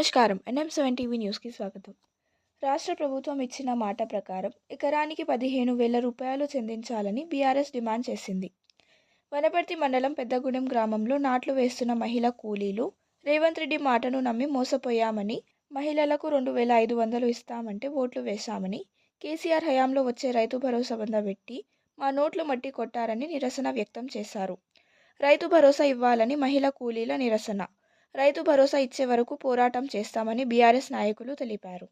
నమస్కారం. NM7 TV న్యూస్‌కి స్వాగతం. రాష్ట్ర ప్రభుత్వం ఇచ్చిన మాట ప్రకారం ఎకరానికి 15,000 రూపాయలు చెల్లించాలని బీఆర్ఎస్ డిమాండ్ చేసింది. వనపర్తి మండలం పెద్దగూడెం గ్రామంలో నాట్లు వేస్తున్న మహిళా కూలీలు రేవంత్ రెడ్డి మాటను నమ్మి మోసపోయామని, మహిళలకు 2,500 ఇస్తామంటే ఓట్లు వేశామని, కేసీఆర్ హయాంలో వచ్చే రైతు భరోసా బందబెట్టి మా నోట్లు మట్టి కొట్టారని నిరసన వ్యక్తం చేశారు. రైతు భరోసా ఇవ్వాలని మహిళా కూలీల నిరసన. రైతు భరోసా ఇచ్చే వరకు పోరాటం చేస్తామని బీఆర్ఎస్ నాయకులు తెలిపారు.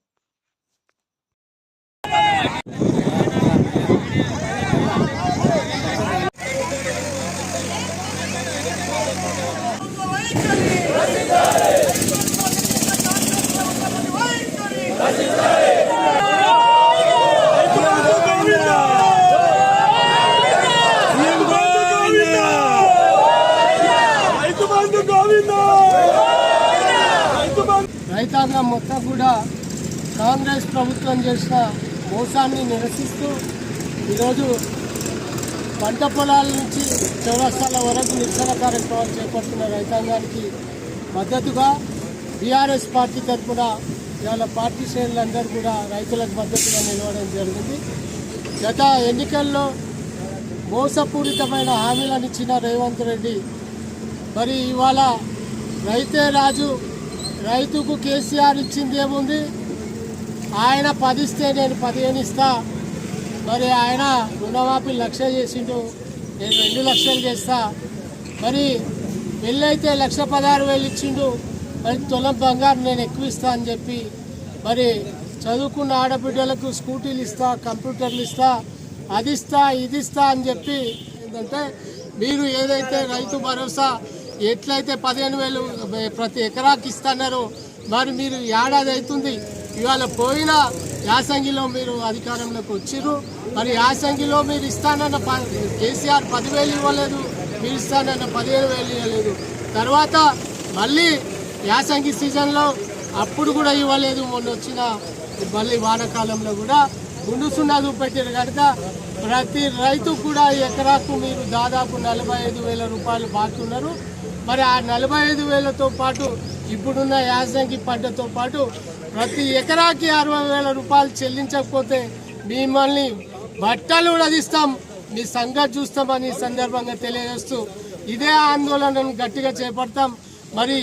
రైతాంగం మొత్తం కూడా కాంగ్రెస్ ప్రభుత్వం చేసిన మోసాన్ని నిరసిస్తూ ఈరోజు పంట పొలాల నుంచి చౌరస్తాల వరకు నిరసన కార్యక్రమాలు చేపడుతున్న రైతాంగానికి మద్దతుగా బీఆర్ఎస్ పార్టీ తరఫున ఇవాళ పార్టీ శ్రేణులందరూ కూడా రైతులకు మద్దతుగా నిలవడం జరిగింది. గత ఎన్నికల్లో మోసపూరితమైన హామీలను ఇచ్చిన రేవంత్ రెడ్డి మరి ఇవాళ రైతే రాజు, రైతుకు కేసీఆర్ ఇచ్చింది ఏముంది? ఆయన 10 ఇస్తే నేను 15 ఇస్తా, మరి ఆయన రుణమాఫీ 1,00,000 చేసిండు, నేను 2 లక్షలు చేస్తా, మరి పెళ్ళైతే 1,16,000 ఇచ్చిండు, మరి తులం బంగారు నేను ఎక్కువ ఇస్తా అని చెప్పి మరి చదువుకున్న ఆడబిడ్డలకు స్కూటీలు ఇస్తా, కంప్యూటర్లు ఇస్తా, అది ఇస్తా ఇది ఇస్తా అని చెప్పి ఏంటంటే మీరు ఏదైతే రైతు భరోసా ఎట్లయితే 15,000 ప్రతి ఎకరాకి ఇస్తున్నారో మరి మీరు ఏడాది అవుతుంది. ఇవాళ పోయిన యాసంగిలో మీరు అధికారంలోకి వచ్చిర్రు, మరి యాసంగిలో మీరు ఇస్తానన్న కేసీఆర్ 10,000 ఇవ్వలేదు, మీరు ఇస్తానన్న 15,000 ఇవ్వలేదు. తర్వాత మళ్ళీ యాసంగి సీజన్లో అప్పుడు కూడా ఇవ్వలేదు. మొన్న వచ్చిన మళ్ళీ వానాకాలంలో కూడా గుండు సున్నా చూపెట్టారు కనుక ప్రతి రైతు కూడా ఎకరాకు మీరు దాదాపు 45,000 రూపాయలు బాటున్నారు. మరి ఆ 45,000తో పాటు ఇప్పుడున్న యాసంగి పంటతో పాటు ప్రతి ఎకరాకి 60,000 రూపాయలు చెల్లించకపోతే మిమ్మల్ని బట్టలు కూడా తీస్తాం, మీ సంగతి చూస్తామని సందర్భంగా తెలియజేస్తూ ఇదే ఆందోళనను గట్టిగా చేపడతాం. మరి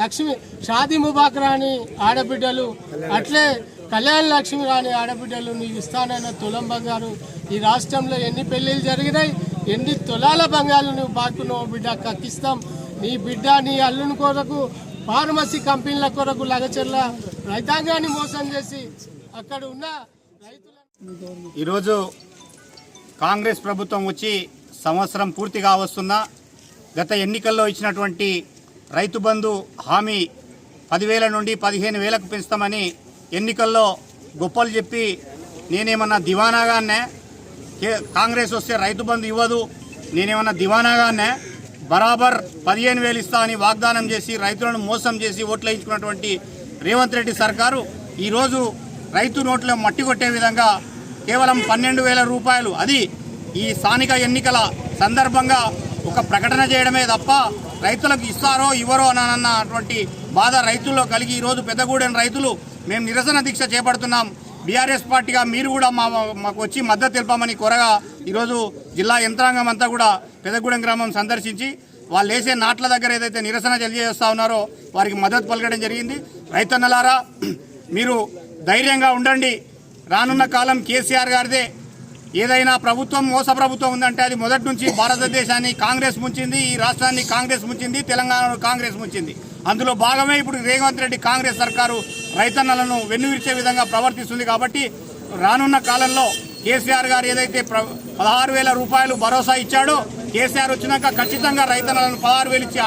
లక్ష్మి షాదీ ముబాక్ రాని ఆడబిడ్డలు, అట్లే కళ్యాణ లక్ష్మి రాని ఆడబిడ్డలు నీకు ఇస్తానన్న తులం బంగారు, ఈ రాష్ట్రంలో ఎన్ని పెళ్ళిళ్ళు జరిగినాయి, ఎన్ని తులాల బంగారు నువ్వు బాకున్నావు బిడ్డ, కక్కిస్తాం. నీ బిడ్డ నీ అల్లుని కొరకు ఫార్మసీ కంపెనీల కొరకు లగచర్ల రైతాంగాన్ని మోసం చేసి అక్కడ ఉన్న రైతుల ఈరోజు కాంగ్రెస్ ప్రభుత్వం వచ్చి సంవత్సరం పూర్తిగా వస్తున్నా గత ఎన్నికల్లో ఇచ్చినటువంటి రైతు బంధు హామీ 10,000 నుండి 15,000కు పెంచుతామని ఎన్నికల్లో గొప్పలు చెప్పి నేనేమన్నా దివానాగానే కాంగ్రెస్ వస్తే రైతు బంధు ఇవ్వదు, నేనేమన్నా దివానాగానే బరాబర్ 15,000 ఇస్తా అని వాగ్దానం చేసి రైతులను మోసం చేసి ఓట్లు వేయించుకున్నటువంటి రేవంత్ రెడ్డి సర్కారు ఈరోజు రైతు నోట్లో మట్టి కొట్టే విధంగా కేవలం 12,000 రూపాయలు, అది ఈ స్థానిక ఎన్నికల సందర్భంగా ఒక ప్రకటన చేయడమే తప్ప రైతులకు ఇస్తారో ఇవ్వరో అన్నటువంటి బాధ రైతుల్లో కలిగి ఈరోజు పెద్దగూడెం రైతులు మేము నిరసన దీక్ష చేపడుతున్నాం. బీఆర్ఎస్ పార్టీగా మీరు కూడా మాకు వచ్చి మద్దతు తెలపమని కోరగా ఈరోజు జిల్లా యంత్రాంగం అంతా కూడా పెద్దగూడెం గ్రామం సందర్శించి వాళ్ళు వేసే నాట్ల దగ్గర ఏదైతే నిరసన తెలియజేస్తూ ఉన్నారో వారికి మద్దతు పలకడం జరిగింది. రైతన్నలారా మీరు ధైర్యంగా ఉండండి, రానున్న కాలం కేసీఆర్ గారిదే. ఏదైనా ప్రభుత్వం మోస ప్రభుత్వం ఉందంటే అది మొదటి నుంచి భారతదేశాన్ని కాంగ్రెస్ ముంచింది, ఈ రాష్ట్రాన్ని కాంగ్రెస్ ముంచింది, తెలంగాణలో కాంగ్రెస్ ముంచింది. అందులో భాగమే ఇప్పుడు రేవంత్ రెడ్డి కాంగ్రెస్ సర్కారు రైతన్నలను వెన్నువిరిచే విధంగా ప్రవర్తిస్తుంది. కాబట్టి రానున్న కాలంలో కేసీఆర్ గారు ఏదైతే 16,000 రూపాయలు భరోసా ఇచ్చాడో కేసీఆర్ వచ్చినాక ఖచ్చితంగా రైతన్నలను 16,000 ఇచ్చి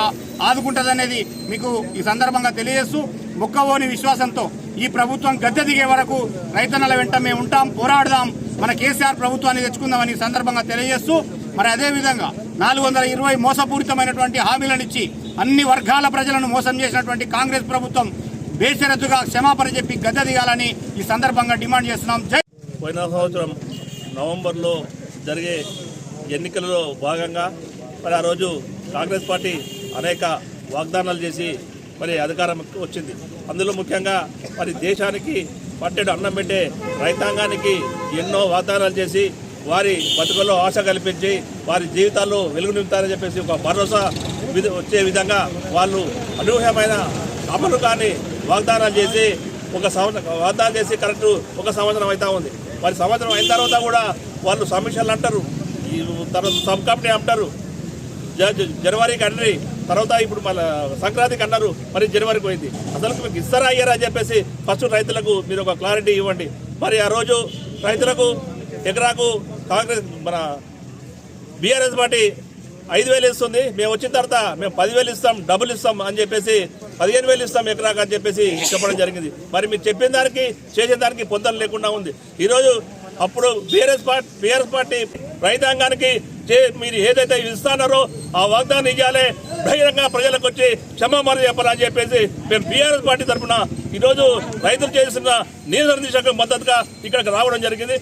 ఆదుకుంటుందనేది మీకు ఈ సందర్భంగా తెలియజేస్తూ మొక్కవోని విశ్వాసంతో ఈ ప్రభుత్వం గద్దె దిగే వరకు రైతన్నల వెంట మేము ఉంటాం, పోరాడదాం, మన కేసీఆర్ ప్రభుత్వాన్ని తెచ్చుకుందామని సందర్భంగా తెలియజేస్తూ మరి అదేవిధంగా 420 మోసపూరితమైనటువంటి హామీలను ఇచ్చి అన్ని వర్గాల ప్రజలను మోసం చేసినటువంటి కాంగ్రెస్ ప్రభుత్వం బేషరతుగా క్షమాపణ చెప్పి గద్దె దిగాలని ఈ సందర్భంగా డిమాండ్ చేస్తున్నాం. పోయిన సంవత్సరం నవంబర్లో జరిగే ఎన్నికలలో భాగంగా మరి ఆ రోజు కాంగ్రెస్ పార్టీ అనేక వాగ్దానాలు చేసి మరి అధికారం వచ్చింది. అందులో ముఖ్యంగా మరి దేశానికి పట్టెడు అన్నం పెట్టే రైతాంగానికి ఎన్నో వాగ్దానాలు చేసి వారి బతుకుల్లో ఆశ కల్పించి వారి జీవితాల్లో వెలుగు నింపుతారని చెప్పేసి ఒక భరోసా వచ్చే విధంగా వాళ్ళు అనూహ్యమైన అమలు కానీ వాగ్దానాలు చేసి వాగ్దానం చేసి కరెక్ట్ ఒక సంవత్సరం అవుతా ఉంది. మరి సంవత్సరం అయిన తర్వాత కూడా వాళ్ళు సమీక్షలు అంటారు, ఈ తర్వాత సబ్ కమిటీ అంటారు, జనవరికి అంటారు, తర్వాత ఇప్పుడు మళ్ళీ సంక్రాంతికి అన్నారు, మరి జనవరికి పోయింది. అసలు మీకు ఇస్తారా అయ్యారా అని చెప్పేసి ఫస్ట్ రైతులకు మీరు ఒక క్లారిటీ ఇవ్వండి. మరి ఆ రోజు రైతులకు ఎకరాకు కాంగ్రెస్ మన బీఆర్ఎస్ పార్టీ 5,000 ఇస్తుంది, మేము వచ్చిన తర్వాత మేము 10,000 ఇస్తాం, డబుల్ ఇస్తాం అని చెప్పేసి 15,000 ఇస్తాం ఎకరాకు అని చెప్పేసి చెప్పడం జరిగింది. మరి మీరు చెప్పిన దానికి చేసిన దానికి పొందలు లేకుండా ఉంది. ఈరోజు అప్పుడు బీఆర్ఎస్ పార్టీ రైతాంగానికి మీరు ఏదైతే ఇస్తానారో ఆ వాగ్దానం ఇవ్వాలి, బహిరంగ ప్రజలకు వచ్చి క్షమాపణ చెప్పాలని చెప్పేసి మేము బీఆర్ఎస్ పార్టీ తరఫున ఈరోజు రైతులు చేస్తున్న నిరసన దీక్షకు మద్దతుగా ఇక్కడికి రావడం జరిగింది.